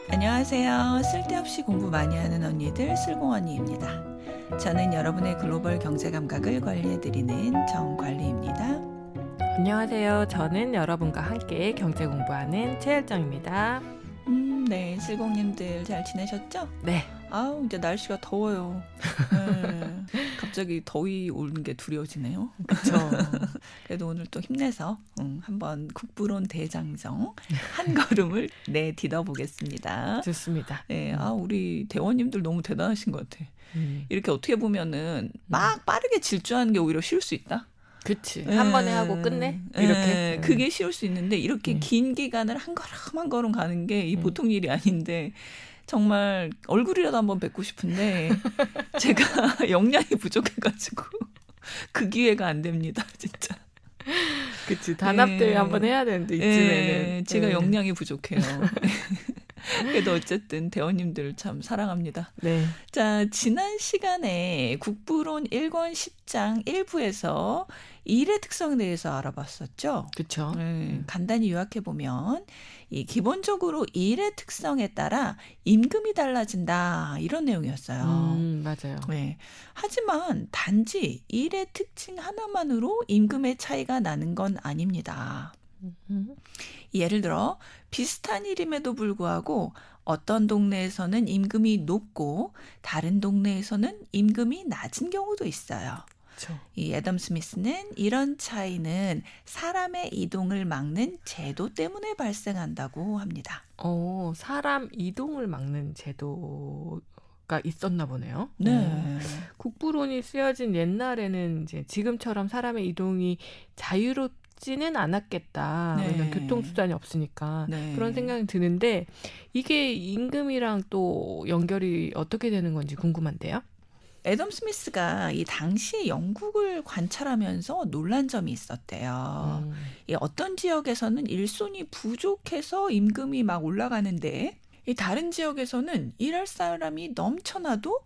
안녕하세요. 쓸데없이 공부 많이 하는 언니들 슬공언니입니다. 저는 여러분의 글로벌 경제 감각을 관리해드리는 정관리입니다. 안녕하세요. 저는 여러분과 함께 경제 공부하는 최열정입니다. 네, 슬공님들 잘 지내셨죠? 네. 아우, 이제 날씨가 더워요. 네, 갑자기 더위 오는 게 두려워지네요. 그렇죠. 그래도 오늘 또 힘내서 한번 국부론 대장정 한 걸음을 내딛어 보겠습니다. 좋습니다. 네, 우리 대원님들 너무 대단하신 것 같아. 이렇게 어떻게 보면은 막 빠르게 질주하는 게 오히려 쉬울 수 있다. 그치. 한 번에 하고 끝내? 이렇게. 그게 쉬울 수 있는데 이렇게 긴 기간을 한 걸음 한 걸음 가는 게 이 보통 일이 아닌데 정말 얼굴이라도 한번 뵙고 싶은데 제가 역량이 부족해가지고 그 기회가 안 됩니다. 진짜. 그치. 단합대회 한번 해야 되는데 이쯤에는. 제가 역량이 부족해요. 그래도 어쨌든 대원님들 참 사랑합니다. 네. 자, 지난 시간에 국부론 1권 10장 1부에서 일의 특성에 대해서 알아봤었죠. 그렇죠. 간단히 요약해보면 이 기본적으로 일의 특성에 따라 임금이 달라진다 이런 내용이었어요. 맞아요. 네. 하지만 단지 일의 특징 하나만으로 임금의 차이가 나는 건 아닙니다. 예를 들어 비슷한 일임에도 불구하고 어떤 동네에서는 임금이 높고 다른 동네에서는 임금이 낮은 경우도 있어요. 그렇죠. 이 애덤 스미스는 이런 차이는 사람의 이동을 막는 제도 때문에 발생한다고 합니다. 사람 이동을 막는 제도가 있었나 보네요. 네. 국부론이 쓰여진 옛날에는 이제 지금처럼 사람의 이동이 자유롭지는 않았겠다. 네. 왜냐면 교통수단이 없으니까. 네. 그런 생각이 드는데 이게 임금이랑 또 연결이 어떻게 되는 건지 궁금한데요. 애덤 스미스가 이 당시 영국을 관찰하면서 놀란 점이 있었대요. 이 어떤 지역에서는 일손이 부족해서 임금이 막 올라가는데 이 다른 지역에서는 일할 사람이 넘쳐나도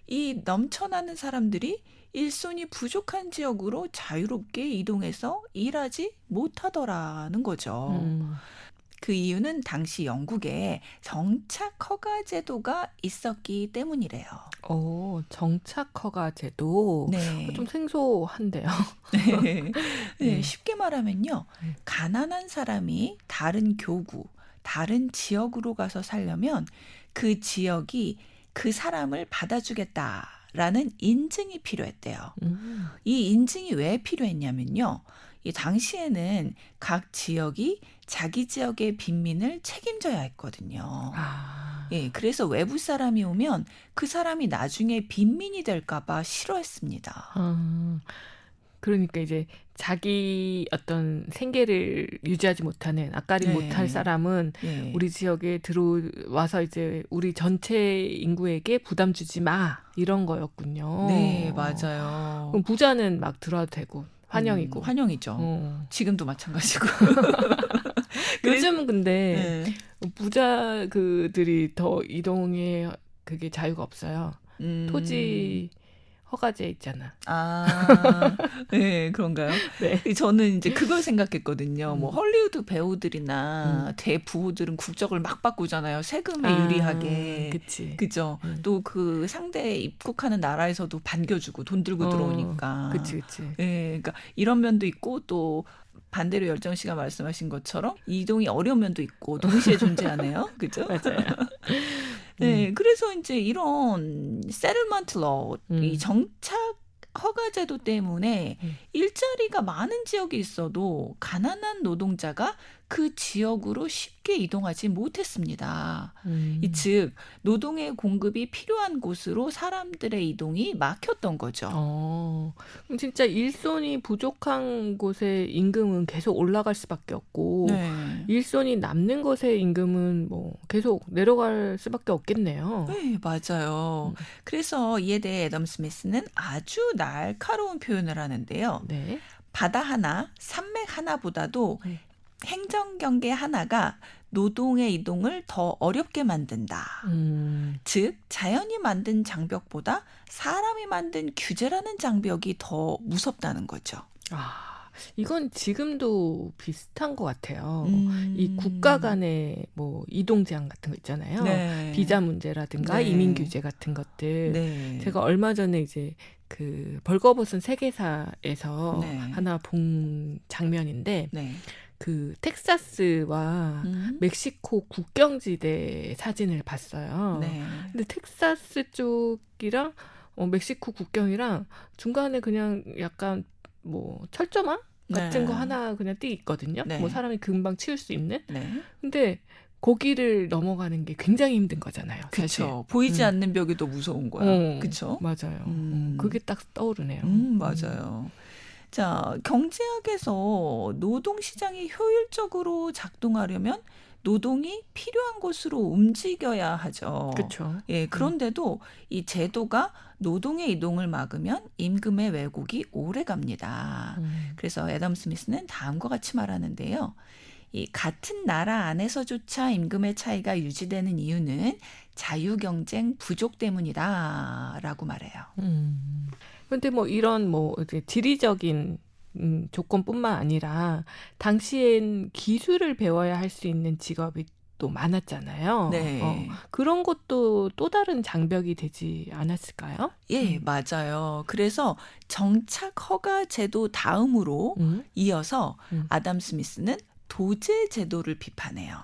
이 넘쳐나는 사람들이 일손이 부족한 지역으로 자유롭게 이동해서 일하지 못하더라는 거죠. 그 이유는 당시 영국에 정착 허가 제도가 있었기 때문이래요. 정착 허가 제도. 네. 좀 생소한데요. 네, 쉽게 말하면요. 가난한 사람이 다른 교구, 다른 지역으로 가서 살려면 그 지역이 그 사람을 받아주겠다라는 인증이 필요했대요. 이 인증이 왜 필요했냐면요. 이 당시에는 각 지역이 자기 지역의 빈민을 책임져야 했거든요. 예, 그래서 외부 사람이 오면 그 사람이 나중에 빈민이 될까 봐 싫어했습니다. 그러니까 이제 자기 어떤 생계를 유지하지 못하는 앞가림 못할 사람은 우리 지역에 들어와서 이제 우리 전체 인구에게 부담 주지 마 이런 거였군요. 네, 맞아요. 그럼 부자는 막 들어와도 되고 환영이고. 환영이죠. 지금도 마찬가지고. 요즘은 근데 부자 그들이 더 이동에 그게 자유가 없어요. 토지 허가제 있잖아. 네, 그런가요? 네. 저는 이제 그걸 생각했거든요. 뭐 헐리우드 배우들이나 대부호들은 국적을 막 바꾸잖아요. 세금에 유리하게. 그치. 그죠? 또 그 상대 입국하는 나라에서도 반겨주고 돈 들고 들어오니까. 그치. 네, 그러니까 이런 면도 있고 또 반대로 열정 씨가 말씀하신 것처럼 이동이 어려운 면도 있고 동시에 존재하네요. 그죠? 맞아요. 네, 그래서 이제 이런 settlement law, 이 정착 허가제도 때문에 일자리가 많은 지역이 있어도 가난한 노동자가 그 지역으로 쉽게 이동하지 못했습니다. 즉 노동의 공급이 필요한 곳으로 사람들의 이동이 막혔던 거죠. 그럼 진짜 일손이 부족한 곳의 임금은 계속 올라갈 수밖에 없고 일손이 남는 곳의 임금은 뭐 계속 내려갈 수밖에 없겠네요. 네, 맞아요. 그래서 이에 대해 애덤 스미스는 아주 날카로운 표현을 하는데요. 네. 바다 하나, 산맥 하나보다도 행정 경계 하나가 노동의 이동을 더 어렵게 만든다. 즉 자연이 만든 장벽보다 사람이 만든 규제라는 장벽이 더 무섭다는 거죠. 이건 지금도 비슷한 것 같아요. 이 국가 간의 뭐 이동 제한 같은 거 있잖아요. 네. 비자 문제라든가 네. 이민 규제 같은 것들. 네. 제가 얼마 전에 이제 그 벌거벗은 세계사에서 네. 하나 본 장면인데 네. 그 텍사스와 멕시코 국경지대 사진을 봤어요. 네. 근데 텍사스 쪽이랑 멕시코 국경이랑 중간에 그냥 약간 뭐 철조망 같은 네. 거 하나 그냥 띄 있거든요. 네. 뭐 사람이 금방 치울 수 있는. 네. 근데 거기를 넘어가는 게 굉장히 힘든 거잖아요. 사실. 그렇죠. 보이지 않는 벽이 더 무서운 거야. 그렇죠? 맞아요. 그게 딱 떠오르네요. 맞아요. 자, 경제학에서 노동시장이 효율적으로 작동하려면 노동이 필요한 곳으로 움직여야 하죠. 그렇죠. 예, 그런데도 이 제도가 노동의 이동을 막으면 임금의 왜곡이 오래 갑니다. 그래서 애덤 스미스는 다음과 같이 말하는데요. 이 같은 나라 안에서조차 임금의 차이가 유지되는 이유는 자유경쟁 부족 때문이다라고 말해요. 근데 뭐 이런 뭐 이제 지리적인 조건뿐만 아니라 당시엔 기술을 배워야 할 수 있는 직업이 또 많았잖아요. 네. 그런 것도 또 다른 장벽이 되지 않았을까요? 예, 맞아요. 그래서 정착 허가 제도 다음으로 이어서 아담 스미스는 도제 제도를 비판해요.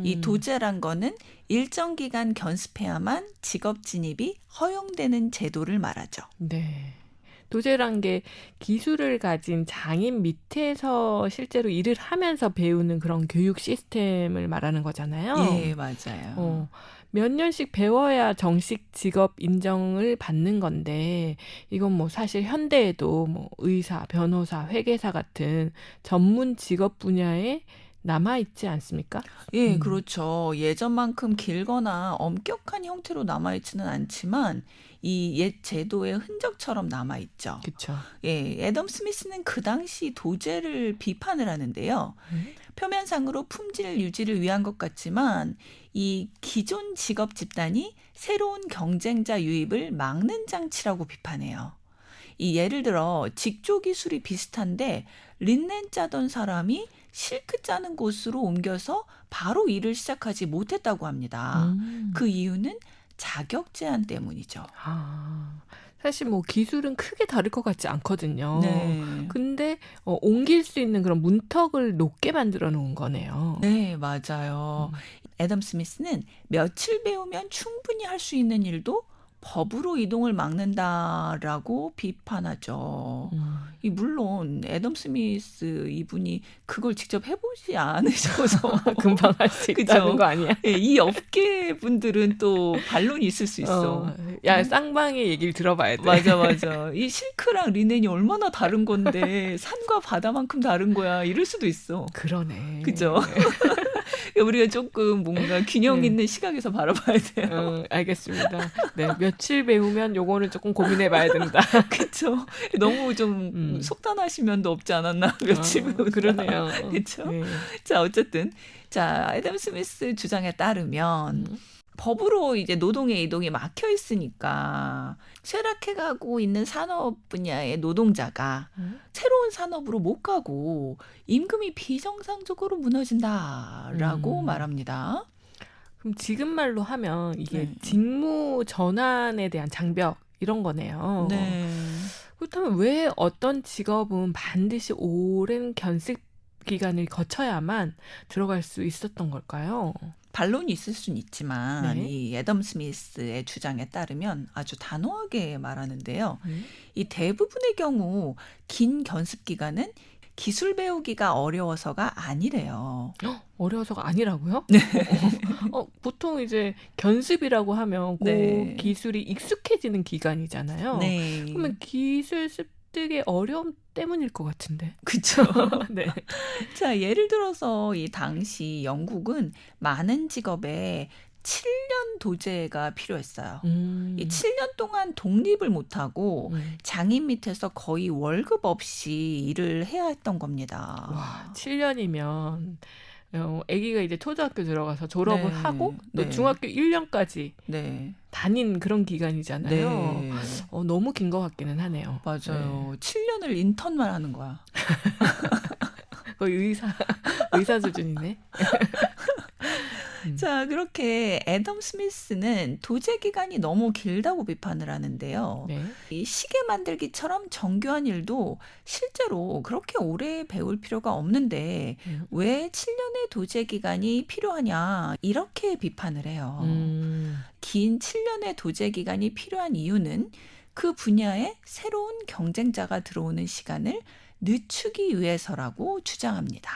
이 도제란 거는 일정 기간 견습해야만 직업 진입이 허용되는 제도를 말하죠. 네. 도제란 게 기술을 가진 장인 밑에서 실제로 일을 하면서 배우는 그런 교육 시스템을 말하는 거잖아요. 예, 맞아요. 몇 년씩 배워야 정식 직업 인정을 받는 건데 이건 뭐 사실 현대에도 뭐 의사, 변호사, 회계사 같은 전문 직업 분야에 남아있지 않습니까? 예, 그렇죠. 예전만큼 길거나 엄격한 형태로 남아있지는 않지만 이 옛 제도의 흔적처럼 남아있죠. 그렇죠. 예, 애덤 스미스는 그 당시 도제를 비판을 하는데요. 표면상으로 품질 유지를 위한 것 같지만 이 기존 직업 집단이 새로운 경쟁자 유입을 막는 장치라고 비판해요. 이 예를 들어 직조 기술이 비슷한데 린넨 짜던 사람이 실크 짜는 곳으로 옮겨서 바로 일을 시작하지 못했다고 합니다. 그 이유는 자격 제한 때문이죠. 사실 뭐 기술은 크게 다를 것 같지 않거든요. 네. 근데 옮길 수 있는 그런 문턱을 높게 만들어 놓은 거네요. 네, 맞아요. 애덤 스미스는 며칠 배우면 충분히 할 수 있는 일도 법으로 이동을 막는다라고 비판하죠. 물론 애덤 스미스 이분이 그걸 직접 해보지 않으셔서 금방 할 수 있다는 거 아니야? 예, 이 업계 분들은 또 반론이 있을 수 있어. 야, 쌍방의 얘기를 들어봐야 돼. 맞아. 이 실크랑 리넨이 얼마나 다른 건데 산과 바다만큼 다른 거야. 이럴 수도 있어. 그러네. 그죠? 우리가 조금 뭔가 균형 있는 시각에서 바라봐야 돼요. 알겠습니다. 네, 며칠 배우면 요거는 조금 고민해봐야 된다. 그렇죠. 너무 좀 속단하시면도 없지 않았나 며칠 배우다. 그러네요. 그렇죠. 네. 자, 어쨌든 자 애덤 스미스 주장에 따르면 법으로 이제 노동의 이동이 막혀 있으니까 쇠락해가고 있는 산업 분야의 노동자가 새로운 산업으로 못 가고 임금이 비정상적으로 무너진다라고 말합니다. 그럼 지금 말로 하면 이게 네. 직무 전환에 대한 장벽 이런 거네요. 네. 그렇다면 왜 어떤 직업은 반드시 오랜 견습 기간을 거쳐야만 들어갈 수 있었던 걸까요? 반론이 있을 수는 있지만 네. 이 애덤 스미스의 주장에 따르면 아주 단호하게 말하는데요. 이 대부분의 경우 긴 견습 기간은 기술 배우기가 어려워서가 아니래요. 어려워서가 아니라고요? 네. 보통 이제 견습이라고 하면 그 네. 기술이 익숙해지는 기간이잖아요. 네. 그러면 기술 습득의 어려움 때문일 것 같은데. 그렇죠. 네. 자, 예를 들어서 이 당시 영국은 많은 직업에 7년 도제가 필요했어요. 이 7년 동안 독립을 못하고 장인 밑에서 거의 월급 없이 일을 해야 했던 겁니다. 와, 7년이면 아기가 이제 초등학교 들어가서 졸업을 네, 하고 또 네. 중학교 1년까지 네. 다닌 그런 기간이잖아요. 네. 너무 긴 것 같기는 하네요. 맞아요. 7년을 인턴만 하는 거야. 거의 의사 수준이네. 자, 그렇게 애덤 스미스는 도제 기간이 너무 길다고 비판을 하는데요. 네. 이 시계 만들기처럼 정교한 일도 실제로 그렇게 오래 배울 필요가 없는데 왜 7년의 도제 기간이 필요하냐 이렇게 비판을 해요. 긴 7년의 도제 기간이 필요한 이유는 그 분야에 새로운 경쟁자가 들어오는 시간을 늦추기 위해서라고 주장합니다.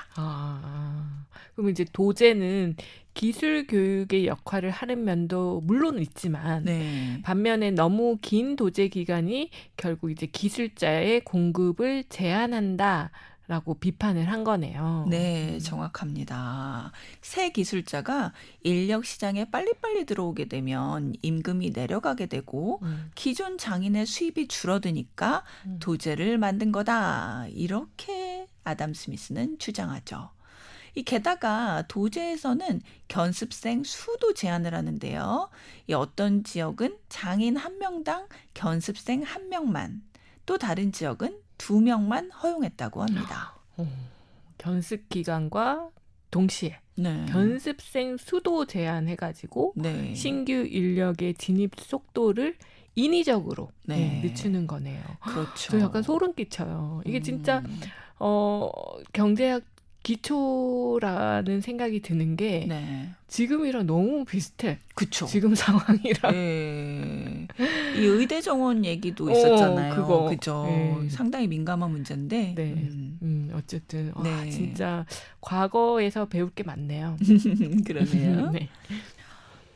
그럼 이제 도제는 기술 교육의 역할을 하는 면도 물론 있지만 네. 반면에 너무 긴 도제 기간이 결국 이제 기술자의 공급을 제한한다라고 비판을 한 거네요. 네, 정확합니다. 새 기술자가 인력 시장에 빨리빨리 들어오게 되면 임금이 내려가게 되고 기존 장인의 수입이 줄어드니까 도제를 만든 거다. 이렇게 아담 스미스는 주장하죠. 게다가 도제에서는 견습생 수도 제한을 하는데요. 어떤 지역은 장인 1명당 견습생 1명만, 또 다른 지역은 2명만 허용했다고 합니다. 견습 기간과 동시에 네. 견습생 수도 제한해가지고 네. 신규 인력의 진입 속도를 인위적으로 네. 늦추는 거네요. 그렇죠. 저 약간 소름 끼쳐요. 이게 진짜 경제학 기초라는 생각이 드는 게 네. 지금이랑 너무 비슷해. 그쵸. 지금 상황이랑. 네. 이 의대 정원 얘기도 있었잖아요. 그거. 그죠. 네. 상당히 민감한 문제인데. 네. 어쨌든 네. 진짜 과거에서 배울 게 많네요. 그러네요. 네.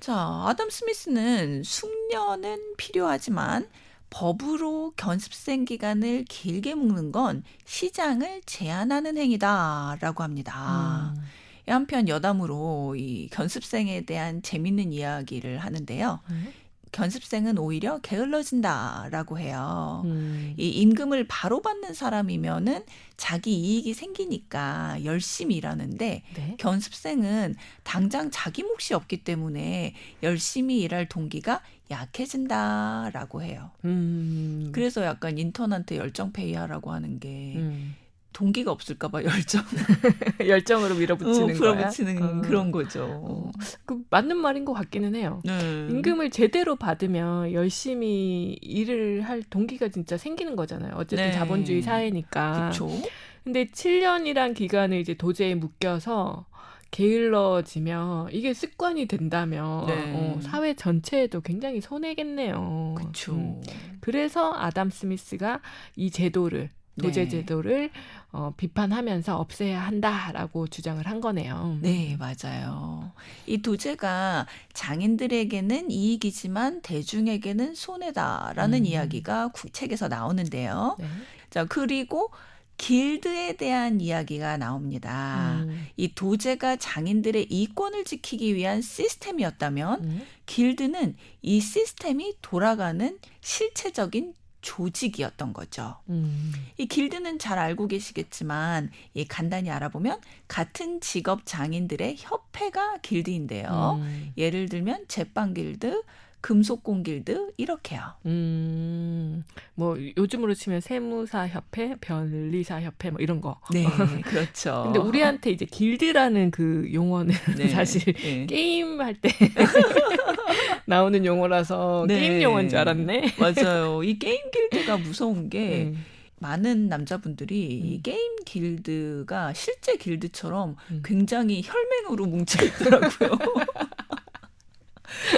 자, 아담 스미스는 숙련은 필요하지만 법으로 견습생 기간을 길게 묶는 건 시장을 제한하는 행위다라고 합니다. 한편 여담으로 이 견습생에 대한 재밌는 이야기를 하는데요. 견습생은 오히려 게을러진다라고 해요. 이 임금을 바로 받는 사람이면은 자기 이익이 생기니까 열심히 일하는데 네. 견습생은 당장 자기 몫이 없기 때문에 열심히 일할 동기가 약해진다라고 해요. 그래서 약간 인턴한테 열정페이하라고 하는 게 동기가 없을까 봐 열정으로 밀어붙이는 거야. 밀어붙이는 그런 거죠. 그 맞는 말인 것 같기는 해요. 네. 임금을 제대로 받으면 열심히 일을 할 동기가 진짜 생기는 거잖아요. 어쨌든 네. 자본주의 사회니까. 그렇죠. 근데 7년이란 기간을 이제 도제에 묶여서 게을러지면 이게 습관이 된다면 네. 사회 전체에도 굉장히 손해겠네요. 그렇죠. 그래서 아담 스미스가 이 제도를 도제 네. 제도를 비판하면서 없애야 한다라고 주장을 한 거네요. 네, 맞아요. 이 도제가 장인들에게는 이익이지만 대중에게는 손해다라는 이야기가 책에서 나오는데요. 네. 자, 그리고 길드에 대한 이야기가 나옵니다. 이 도제가 장인들의 이권을 지키기 위한 시스템이었다면 길드는 이 시스템이 돌아가는 실체적인 조직이었던 거죠. 이 길드는 잘 알고 계시겠지만 간단히 알아보면 같은 직업 장인들의 협회가 길드인데요. 예를 들면 제빵 길드, 금속공 길드 이렇게요. 뭐 요즘으로 치면 세무사 협회, 변리사 협회 뭐 이런 거. 네, 그렇죠. 근데 우리한테 이제 길드라는 그 용어는 네, 사실 네. 게임 할 때 나오는 용어라서 네. 게임 용어인 줄 알았네. 맞아요. 이 게임 길드가 무서운 게 많은 남자분들이 이 게임 길드가 실제 길드처럼 굉장히 혈맹으로 뭉쳐 있더라고요.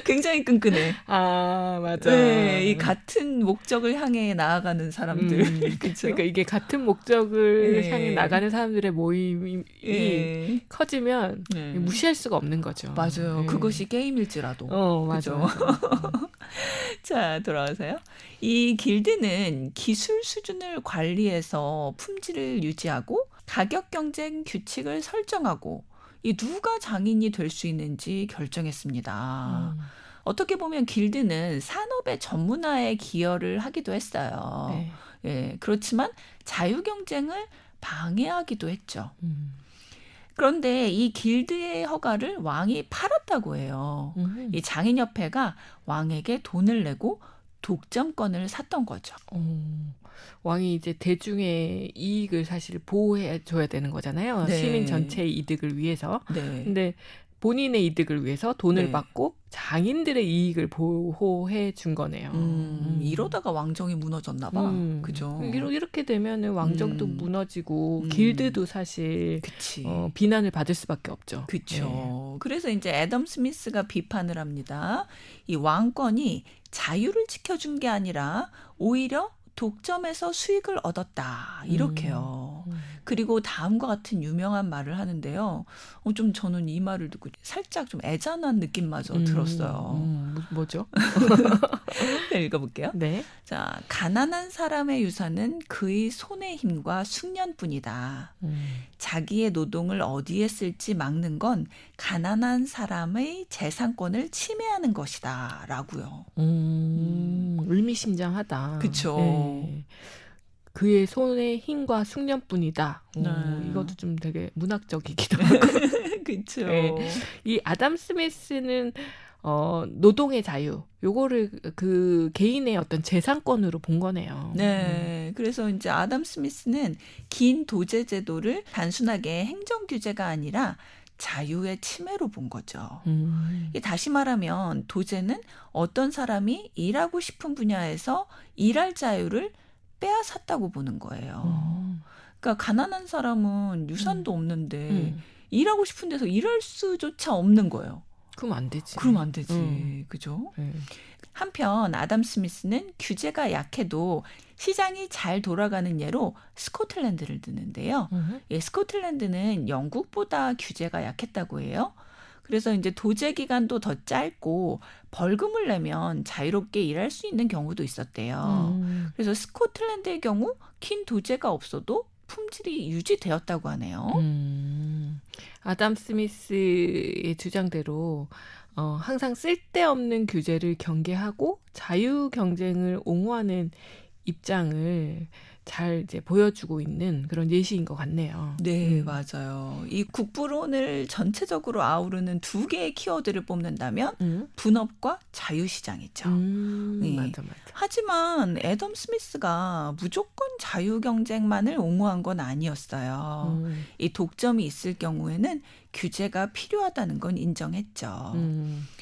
굉장히 끈끈해. 아, 맞아. 네, 이 같은 목적을 향해 나아가는 사람들. 그죠? 그러니까 이게 같은 목적을 네. 향해 나가는 사람들의 모임이 네. 커지면 네. 무시할 수가 없는 거죠. 맞아요. 네. 그것이 게임일지라도. 맞아. 그죠? 자, 돌아와서요. 이 길드는 기술 수준을 관리해서 품질을 유지하고 가격 경쟁 규칙을 설정하고 이 누가 장인이 될 수 있는지 결정했습니다. 어떻게 보면 길드는 산업의 전문화에 기여를 하기도 했어요. 네. 예, 그렇지만 자유 경쟁을 방해하기도 했죠. 그런데 이 길드의 허가를 왕이 팔았다고 해요. 이 장인협회가 왕에게 돈을 내고 독점권을 샀던 거죠. 왕이 이제 대중의 이익을 사실 보호해 줘야 되는 거잖아요. 네. 시민 전체의 이득을 위해서. 네. 근데 본인의 이득을 위해서 돈을 네. 받고 장인들의 이익을 보호해 준 거네요. 이러다가 왕정이 무너졌나 봐. 그죠? 이렇게 되면은 왕정도 무너지고 길드도 사실 그치. 비난을 받을 수밖에 없죠. 그렇죠. 네. 그래서 이제 애덤 스미스가 비판을 합니다. 이 왕권이 자유를 지켜준 게 아니라 오히려 독점에서 수익을 얻었다. 이렇게요. 그리고 다음과 같은 유명한 말을 하는데요. 좀 저는 이 말을 듣고 살짝 좀 애잔한 느낌마저 들었어요. 뭐죠? 네, 읽어볼게요. 네. 자, 가난한 사람의 유산은 그의 손의 힘과 숙련뿐이다. 자기의 노동을 어디에 쓸지 막는 건 가난한 사람의 재산권을 침해하는 것이다. 라고요. 의미심장하다. 그쵸. 네. 그의 손의 힘과 숙련뿐이다. 네. 이것도 좀 되게 문학적이기도 하고. 그쵸. 네. 이 아담 스미스는 노동의 자유, 요거를 그 개인의 어떤 재산권으로 본 거네요. 네. 그래서 이제 아담 스미스는 긴 도제 제도를 단순하게 행정 규제가 아니라 자유의 침해로 본 거죠. 다시 말하면 도제는 어떤 사람이 일하고 싶은 분야에서 일할 자유를 빼앗았다고 보는 거예요. 그러니까 가난한 사람은 유산도 없는데 일하고 싶은 데서 일할 수조차 없는 거예요. 그럼 안 되지. 그럼 안 되지. 그죠? 한편 아담 스미스는 규제가 약해도 시장이 잘 돌아가는 예로 스코틀랜드를 드는데요. 예, 스코틀랜드는 영국보다 규제가 약했다고 해요. 그래서 이제 도제 기간도 더 짧고 벌금을 내면 자유롭게 일할 수 있는 경우도 있었대요. 그래서 스코틀랜드의 경우 긴 도제가 없어도 품질이 유지되었다고 하네요. 아담 스미스의 주장대로 항상 쓸데없는 규제를 경계하고 자유 경쟁을 옹호하는 입장을 잘 이제 보여주고 있는 그런 예시인 것 같네요. 네, 맞아요. 이 국부론을 전체적으로 아우르는 두 개의 키워드를 뽑는다면 분업과 자유시장이죠. 네. 맞아. 하지만 애덤 스미스가 무조건 자유 경쟁만을 옹호한 건 아니었어요. 이 독점이 있을 경우에는 규제가 필요하다는 건 인정했죠.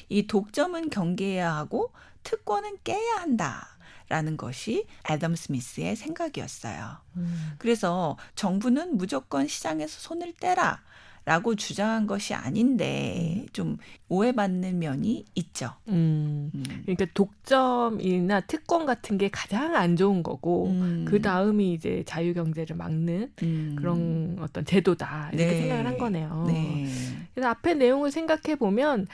이 독점은 경계해야 하고 특권은 깨야 한다. 라는 것이 애덤 스미스의 생각이었어요. 그래서 정부는 무조건 시장에서 손을 떼라 라고 주장한 것이 아닌데 좀 오해받는 면이 있죠. 그러니까 독점이나 특권 같은 게 가장 안 좋은 거고 그 다음이 이제 자유 경제를 막는 그런 어떤 제도다 이렇게 네. 생각을 한 거네요. 네. 그래서 앞에 내용을 생각해 보면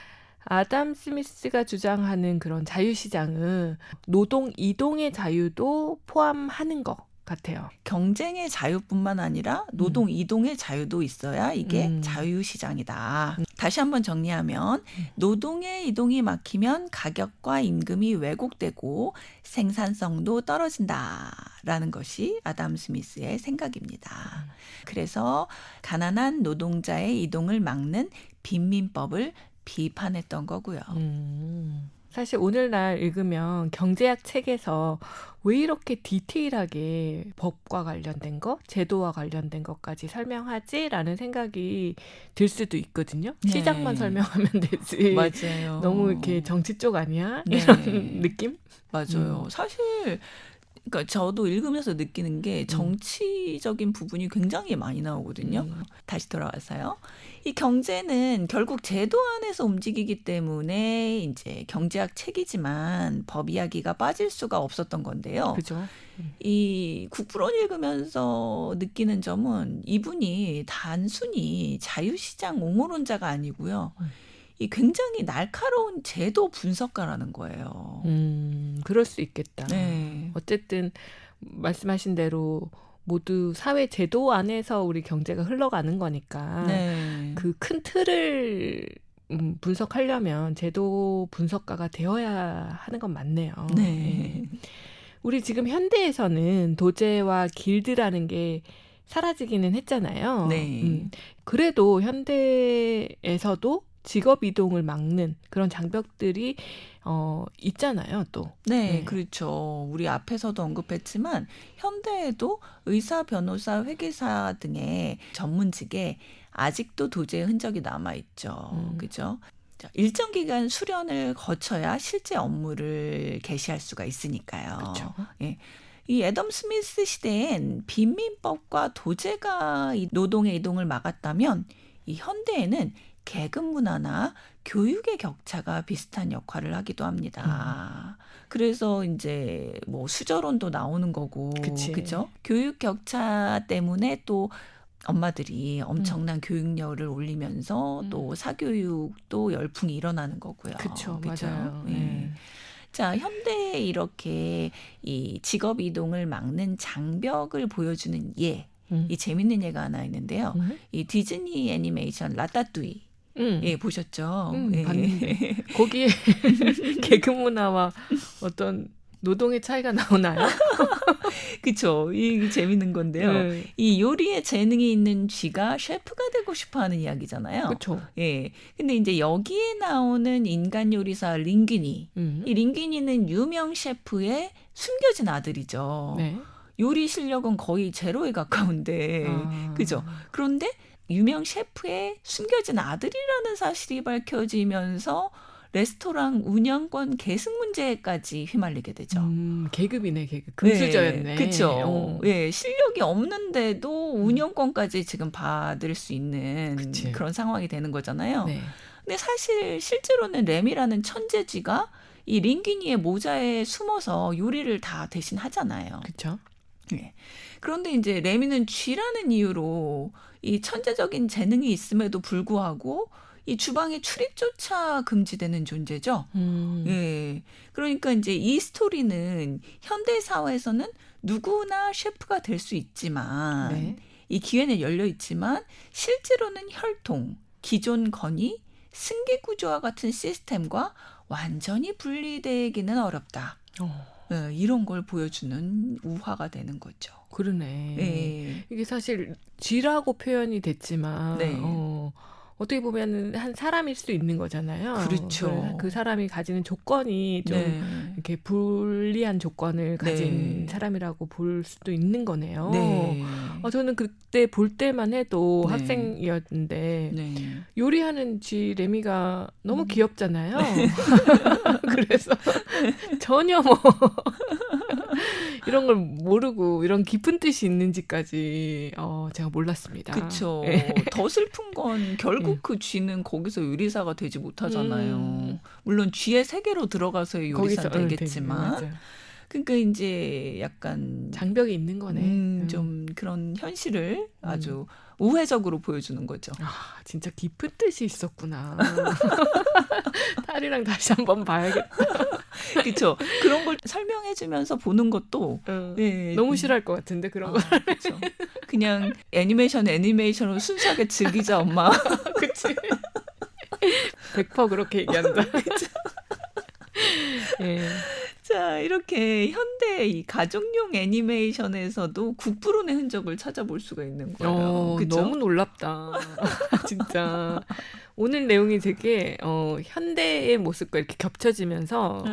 아담 스미스가 주장하는 그런 자유시장은 노동 이동의 자유도 포함하는 것 같아요. 경쟁의 자유뿐만 아니라 노동 이동의 자유도 있어야 이게 자유시장이다. 다시 한번 정리하면 노동의 이동이 막히면 가격과 임금이 왜곡되고 생산성도 떨어진다라는 것이 아담 스미스의 생각입니다. 그래서 가난한 노동자의 이동을 막는 빈민법을 비판했던 거고요. 사실 오늘날 읽으면 경제학 책에서 왜 이렇게 디테일하게 법과 관련된 것, 제도와 관련된 것까지 설명하지라는 생각이 들 수도 있거든요. 네. 시장만 설명하면 되지. 맞아요. 너무 이렇게 정치 쪽 아니야? 네. 이런 느낌? 맞아요. 사실 그러니까 저도 읽으면서 느끼는 게 정치적인 부분이 굉장히 많이 나오거든요. 다시 돌아와서요. 이 경제는 결국 제도 안에서 움직이기 때문에 이제 경제학 책이지만 법 이야기가 빠질 수가 없었던 건데요. 그죠. 이 국부론 읽으면서 느끼는 점은 이분이 단순히 자유시장 옹호론자가 아니고요. 이 굉장히 날카로운 제도 분석가라는 거예요. 그럴 수 있겠다. 네. 어쨌든 말씀하신 대로 모두 사회 제도 안에서 우리 경제가 흘러가는 거니까 네. 그 큰 틀을 분석하려면 제도 분석가가 되어야 하는 건 맞네요. 네. 우리 지금 현대에서는 도제와 길드라는 게 사라지기는 했잖아요. 네. 그래도 현대에서도 직업 이동을 막는 그런 장벽들이 있잖아요, 또. 네, 그렇죠. 우리 앞에서도 언급했지만 현대에도 의사, 변호사, 회계사 등의 전문직에 아직도 도제의 흔적이 남아있죠. 그죠? 자, 일정 기간 수련을 거쳐야 실제 업무를 개시할 수가 있으니까요. 그렇죠. 예. 이 애덤 스미스 시대엔 빈민법과 도제가 이 노동의 이동을 막았다면 이 현대에는 계급 문화나 교육의 격차가 비슷한 역할을 하기도 합니다. 그래서 이제 뭐 수저론도 나오는 거고, 그죠? 교육 격차 때문에 또 엄마들이 엄청난 교육열을 올리면서 또 사교육도 열풍이 일어나는 거고요. 그렇죠, 그죠? 맞아요. 네. 자, 현대에 이렇게 이 직업 이동을 막는 장벽을 보여주는 예, 이 재밌는 예가 하나 있는데요. 이 디즈니 애니메이션 라따뚜이. 예, 보셨죠? 예. 봤는데. 거기에 계급 문화와 어떤 노동의 차이가 나오나요? 그쵸. 이게 재밌는 건데요. 이 요리에 재능이 있는 쥐가 셰프가 되고 싶어 하는 이야기잖아요. 그쵸. 예. 근데 이제 여기에 나오는 인간 요리사 링귀니. 이 링귀니는 유명 셰프의 숨겨진 아들이죠. 네. 요리 실력은 거의 제로에 가까운데. 그죠? 그런데 유명 셰프의 숨겨진 아들이라는 사실이 밝혀지면서 레스토랑 운영권 계승 문제까지 휘말리게 되죠. 계급이네, 계급. 금수저였네. 네, 그렇죠. 예, 실력이 없는데도 운영권까지 지금 받을 수 있는 그런 상황이 되는 거잖아요. 네. 근데 사실 실제로는 램이라는 천재쥐가 이 링귀니의 모자에 숨어서 요리를 다 대신 하잖아요. 그렇죠. 네. 그런데 이제 레미는 쥐라는 이유로 이 천재적인 재능이 있음에도 불구하고 이 주방의 출입조차 금지되는 존재죠. 예. 그러니까 이제 이 스토리는 현대 사회에서는 누구나 셰프가 될 수 있지만 이 기회는 열려 있지만 실제로는 혈통, 기존 권위, 승계 구조와 같은 시스템과 완전히 분리되기는 어렵다. 예, 이런 걸 보여주는 우화가 되는 거죠. 그러네. 예. 이게 사실 쥐라고 표현이 됐지만 어떻게 보면 한 사람일 수도 있는 거잖아요. 그렇죠. 그 사람이 가지는 조건이 좀 이렇게 불리한 조건을 가진 사람이라고 볼 수도 있는 거네요. 저는 그때 볼 때만 해도 학생이었는데 요리하는 쥐 레미가 너무 귀엽잖아요. 그래서 전혀 뭐 이런 걸 모르고 이런 깊은 뜻이 있는지까지 제가 몰랐습니다. 그렇죠. 더 슬픈 건 결국 그 쥐는 거기서 요리사가 되지 못하잖아요. 물론 쥐의 세계로 들어가서 요리사 되겠지만 그러니까 이제 약간 장벽이 있는 거네. 좀 그런 현실을 아주 우회적으로 보여주는 거죠. 아, 진짜 깊은 뜻이 있었구나. 딸이랑 다시 한번 봐야겠다. 그렇죠. 그런 걸 설명해주면서 보는 것도 너무 싫어할 것 같은데 그런 거. 그렇죠. 그냥 애니메이션으로 순수하게 즐기자 엄마. 그치. 100% 그렇게 얘기한다. 그렇죠. 자, 이렇게 현대 이 가족용 애니메이션에서도 국부론의 흔적을 찾아볼 수가 있는 거예요. 그쵸? 너무 놀랍다. 진짜. 오늘 내용이 되게 현대의 모습과 이렇게 겹쳐지면서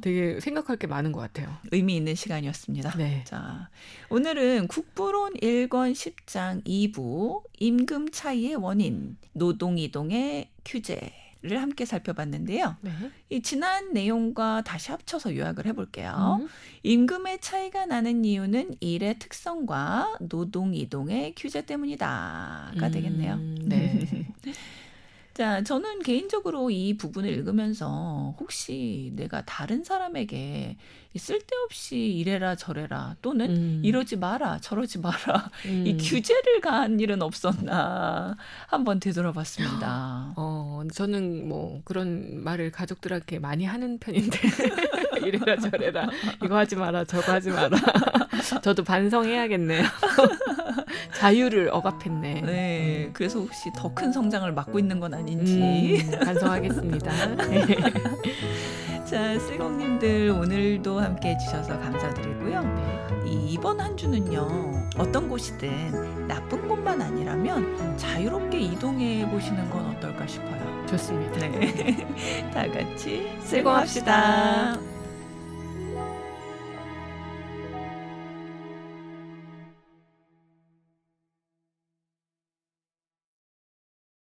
되게 생각할 게 많은 것 같아요. 의미 있는 시간이었습니다. 네. 자, 오늘은 국부론 1권 10장 2부 임금 차이의 원인, 노동이동의 규제를 함께 살펴봤는데요. 이 지난 내용과 다시 합쳐서 요약을 해볼게요. 임금의 차이가 나는 이유는 일의 특성과 노동이동의 규제 때문이다가 되겠네요. 네. 자, 저는 개인적으로 이 부분을 읽으면서 혹시 내가 다른 사람에게 쓸데없이 이래라 저래라 또는 이러지 마라 저러지 마라 이 규제를 가한 일은 없었나 한번 되돌아봤습니다. 저는 뭐 그런 말을 가족들한테 많이 하는 편인데 이래라 저래라 이거 하지 마라 저거 하지 마라. 저도 반성해야겠네요. 자유를 억압했네. 네, 그래서 혹시 더 큰 성장을 막고 있는 건 아닌지 반성하겠습니다. 자, 쓸공님들 오늘도 함께 해주셔서 감사드리고요. 이번 한 주는요, 어떤 곳이든 나쁜 곳만 아니라면 자유롭게 이동해 보시는 건 어떨까 싶어요. 좋습니다. 네. 다 같이 쓸공합시다.